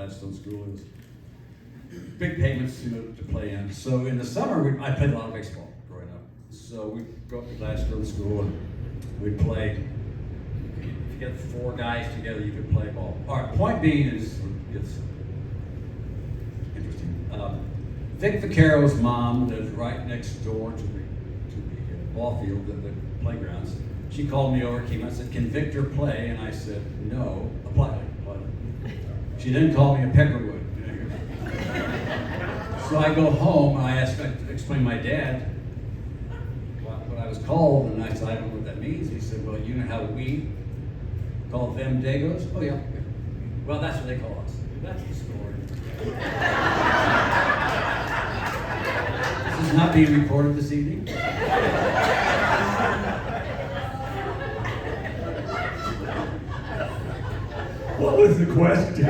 Gladstone School. It was big payments, to play in. So in the summer, I played a lot of baseball growing up. So we'd go up to Gladstone School and we'd play. If you get 4 guys together, you could play ball. All right, point being is, it's interesting. Vic Vaccaro's mom lives right next door to the ball field, the playgrounds. She called me over, came out and said, "Can Victor play?" And I said, "No, apply." She then called me a peckerwood. So I go home and I explain to my dad what I was called, and I said, "I don't know what that means." He said, "Well, you know how we call them Dagos?" "Oh yeah. Well, that's what they call us." That's the story. This is not being recorded this evening. What was the question?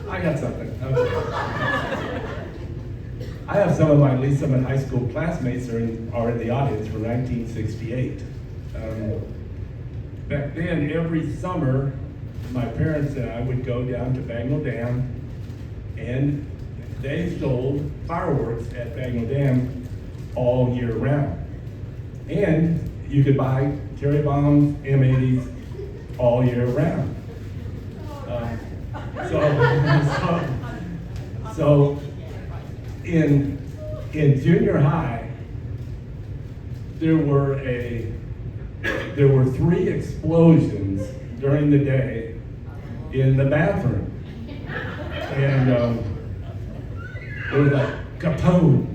I got something. I have some of my Lee Summit High School classmates are in the audience from 1968. Back then, every summer, my parents and I would go down to Bagnell Dam, and they sold fireworks at Bagnell Dam all year round. And you could buy cherry bombs, M80s all year round. So in junior high, there were 3 explosions during the day in the bathroom, and it was like kapoom,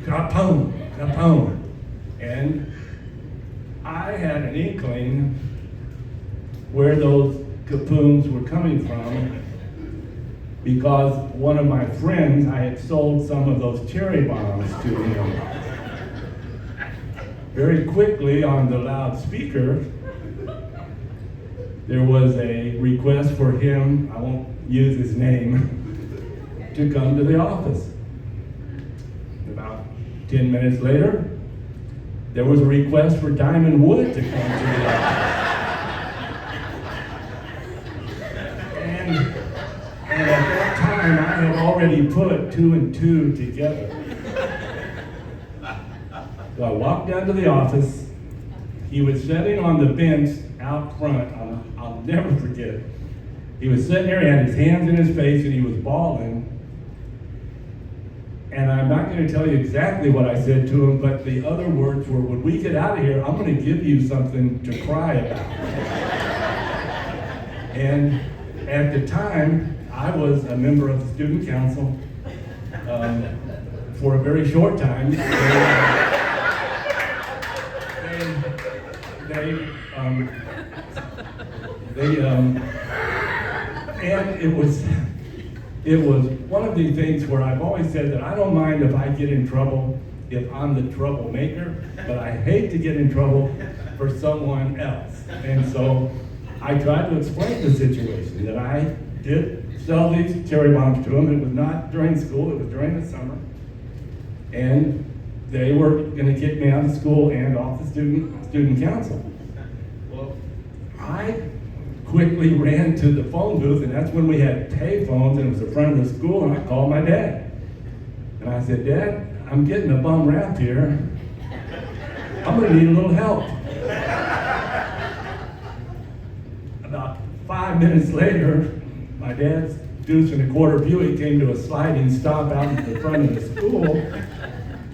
kapoom, kapoom, and I had an inkling where those kapooms were coming from, because one of my friends, I had sold some of those cherry bombs to him. Very quickly on the loudspeaker, there was a request for him, I won't use his name, to come to the office. About 10 minutes later, there was a request for Dymon Wood to come to the office. And at that time, I had already put 2 and 2 together. So I walked down to the office. He was sitting on the bench out front. I'll never forget. He was sitting there, he had his hands in his face, and he was bawling. And I'm not going to tell you exactly what I said to him, but the other words were, "When we get out of here, I'm going to give you something to cry about." And at the time, I was a member of the student council for a very short time. And it was one of the things where I've always said that I don't mind if I get in trouble if I'm the troublemaker, but I hate to get in trouble for someone else. And so I tried to explain the situation, that I did sell these cherry bombs to them. It was not during school, it was during the summer. And they were gonna kick me out of school and off the student council. Well, I quickly ran to the phone booth, and that's when we had pay phones, and it was the front of the school, and I called my dad. And I said, "Dad, I'm getting a bum rap here. I'm gonna need a little help." About 5 minutes later, my dad's deuce and a quarter Buick came to a sliding stop out in the front of the school,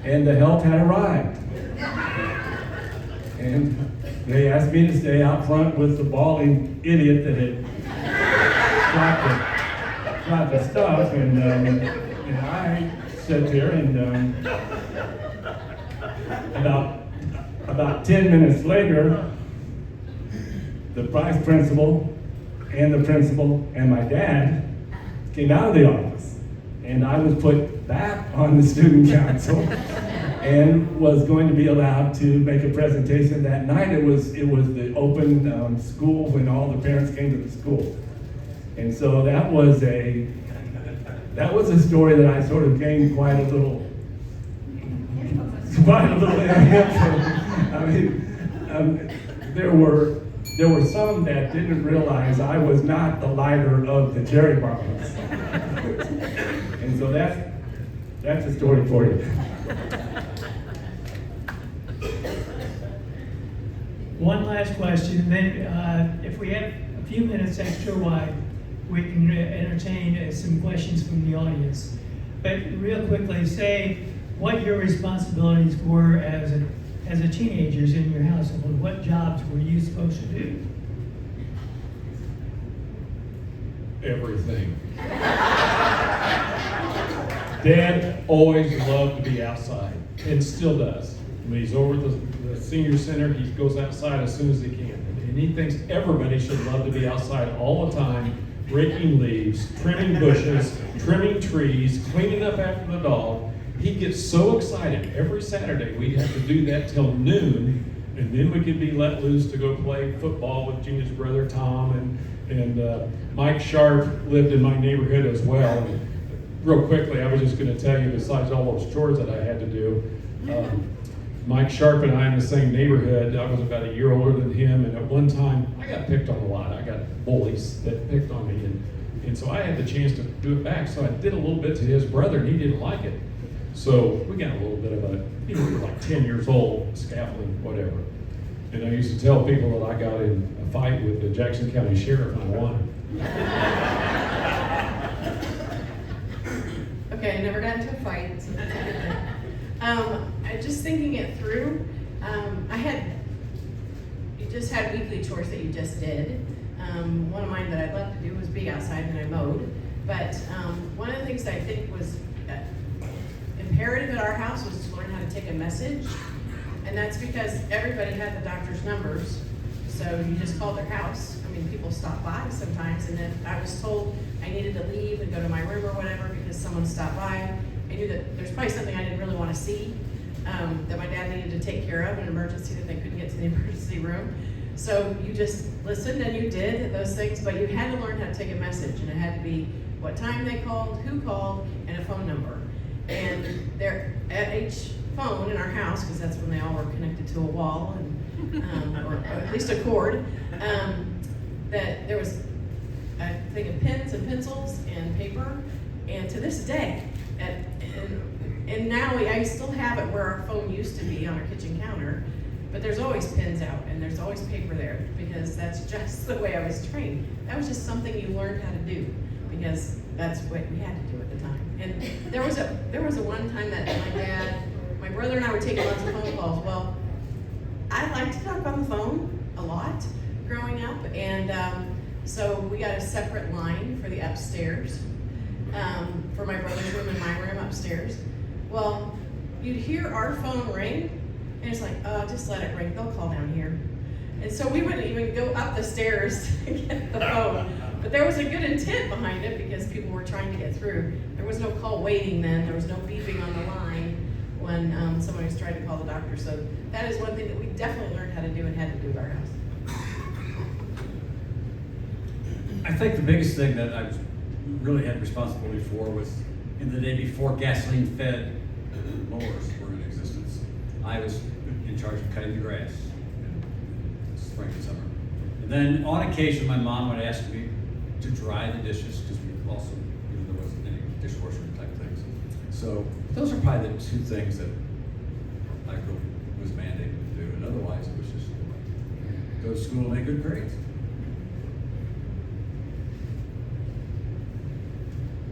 and the help had arrived. And they asked me to stay out front with the bawling idiot that had got the stuff, and I sat there, and about 10 minutes later, the vice principal and the principal and my dad came out of the office, and I was put back on the student council and was going to be allowed to make a presentation that night. It was the open school when all the parents came to the school. And so that was a that was a story that I sort of gained quite a little I mean, there were some that didn't realize I was not the lighter of the cherry bombs. And so that's a story for you. One last question, and then if we have a few minutes extra, we can entertain some questions from the audience. But real quickly, say what your responsibilities were as a teenagers in your household. What jobs were you supposed to do? Everything. Dad always loved to be outside, and still does. When he's over at the senior center, he goes outside as soon as he can. And he thinks everybody should love to be outside all the time, raking leaves, trimming bushes, trimming trees, cleaning up after the dog. He gets so excited every Saturday we'd have to do that till noon, and then we could be let loose to go play football with Gina's brother Tom, and Mike Sharp lived in my neighborhood as well. And real quickly, I was just going to tell you, besides all those chores that I had to do, Mike Sharp and I in the same neighborhood. I was about a year older than him, and at one time I got picked on a lot. I got bullies that picked on me, and so I had the chance to do it back. So I did a little bit to his brother, and he didn't like it. So we got a little bit of we were like 10 years old, scaffolding, whatever. And I used to tell people that I got in a fight with the Jackson County Sheriff and I won. Okay, I never got into a fight. So that's a good thing. Just thinking it through, you just had weekly chores that you just did. One of mine that I'd love to do was be outside and I mowed. But one of the things that I think was imperative at our house was to learn how to take a message. And that's because everybody had the doctor's numbers. So you just called their house. I mean, people stop by sometimes, and if I was told I needed to leave and go to my room or whatever because someone stopped by, I knew that there's probably something I didn't really want to see, that my dad needed to take care of, an emergency that they couldn't get to the emergency room. So you just listened and you did those things, but you had to learn how to take a message, and it had to be what time they called, who called, and a phone number. And there, at each phone in our house, because that's when they all were connected to a wall, and or at least a cord, that there was a thing of pens and pencils and paper, and to this day, and now I still have it where our phone used to be on our kitchen counter, but there's always pens out and there's always paper there because that's just the way I was trained. That was just something you learned how to do because that's what we had to do at the time. And there was a one time that my brother and I were taking lots of phone calls. Well, I liked to talk on the phone a lot growing up, and so we got a separate line for the upstairs, for my brother's room and my room upstairs. Well, you'd hear our phone ring, and it's like, oh, just let it ring, they'll call down here. And so we wouldn't even go up the stairs to get the phone. But there was a good intent behind it because people were trying to get through. There was no call waiting then, there was no beeping on the line when someone was trying to call the doctor. So that is one thing that we definitely learned how to do and had to do at our house. I think the biggest thing that I really had responsibility for was in the day before gasoline-fed mowers were in existence. I was in charge of cutting the grass in spring and summer. And then on occasion, my mom would ask me to dry the dishes because we also, there wasn't any dishwasher type things. So those are probably the two things that I really was mandated to do. And otherwise, it was just go to school and make good grades.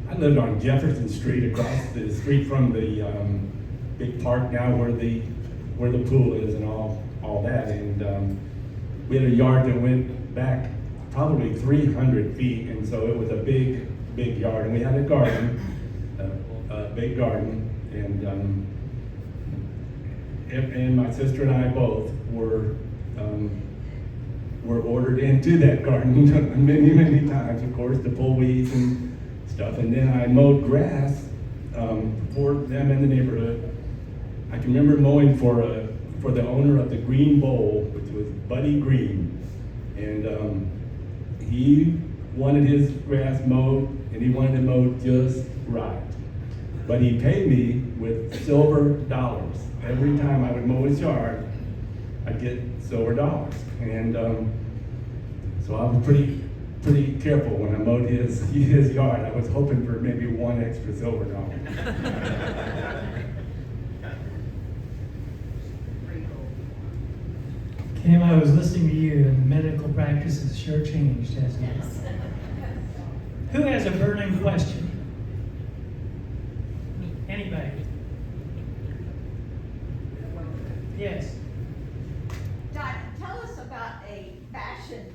I lived on Jefferson Street, across the street from the big park now where the pool is and all that. And we had a yard that went back probably 300 feet, and so it was a big yard. And we had a garden, a big garden, and my sister and I both were ordered into that garden many times, of course, to pull weeds and stuff. And then I mowed grass for them in the neighborhood. I can remember mowing for the owner of the Green Bowl, which was Buddy Green, and he wanted his grass mowed and he wanted to mow just right. But he paid me with silver dollars. Every time I would mow his yard, I'd get silver dollars. And so I was pretty careful when I mowed his yard. I was hoping for maybe one extra silver dollar. Kim, I was listening to you, and medical practices sure changed, hasn't it? Who has a burning question? Anybody? Yes. Dot, tell us about a fashion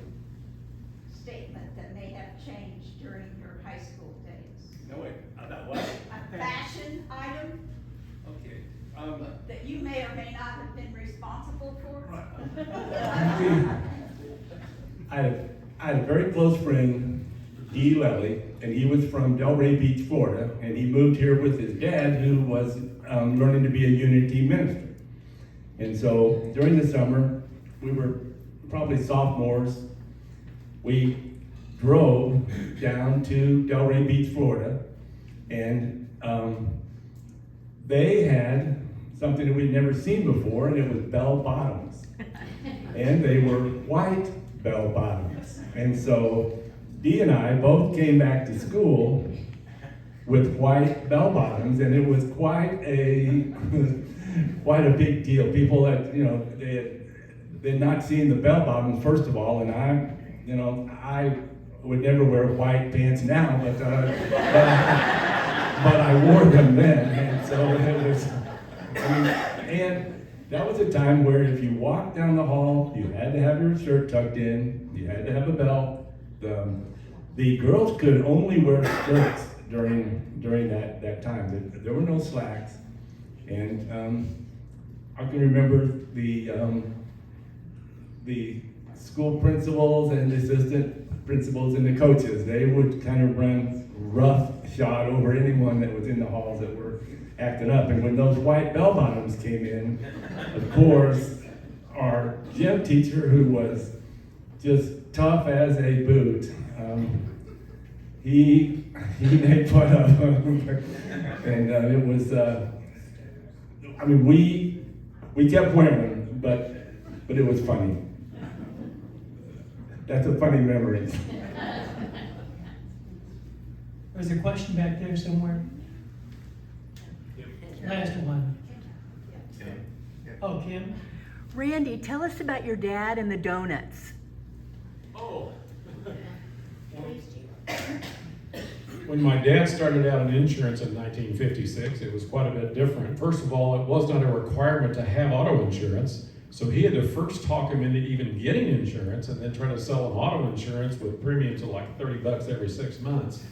statement that may have changed during your high school days. No, wait, about what? A fashion item Okay. that you may or may not have been responsible for? I had a very close friend, D. Lely, and he was from Delray Beach, Florida, and he moved here with his dad, who was learning to be a unity minister. And so during the summer, we were probably sophomores. We drove down to Delray Beach, Florida, and they had something that we'd never seen before, and it was bell bottoms. And they were white bell bottoms. And so Dee and I both came back to school with white bell bottoms, and it was quite a big deal. People had, they'd not seen the bell bottoms, first of all, and I would never wear white pants now, but I wore them then, and so it was, and that was a time where if you walked down the hall, you had to have your shirt tucked in, you had to have a belt. The girls could only wear skirts during that time. There were no slacks, and I can remember the school principals and the assistant principals and the coaches. They would kind of run roughshod over anyone that was in the halls that were acting up. And when those white bell bottoms came in, of course, our gym teacher, who was just tough as a boot, he made fun of them. And it was, we kept wearing them, but it was funny. That's a funny memory. There's a question back there somewhere. Last one. Oh, Kim? Randy, tell us about your dad and the donuts. Oh. When my dad started out in insurance in 1956, it was quite a bit different. First of all, it was not a requirement to have auto insurance, so he had to first talk him into even getting insurance and then try to sell him auto insurance with premiums of like $30 every 6 months,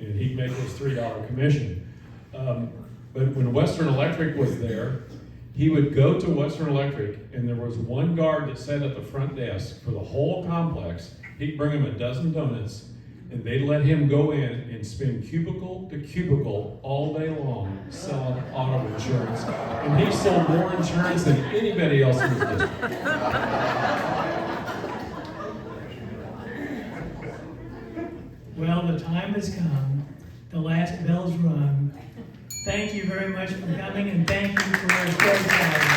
and he'd make his $3 commission. But when Western Electric was there, he would go to Western Electric, and there was one guard that sat at the front desk for the whole complex. He'd bring him a dozen donuts, and they'd let him go in and spin cubicle to cubicle all day long selling auto insurance. And he sold more insurance than anybody else in his district. Well, the time has come. The last bell's rung. Thank you very much for coming, and thank you for your storytelling.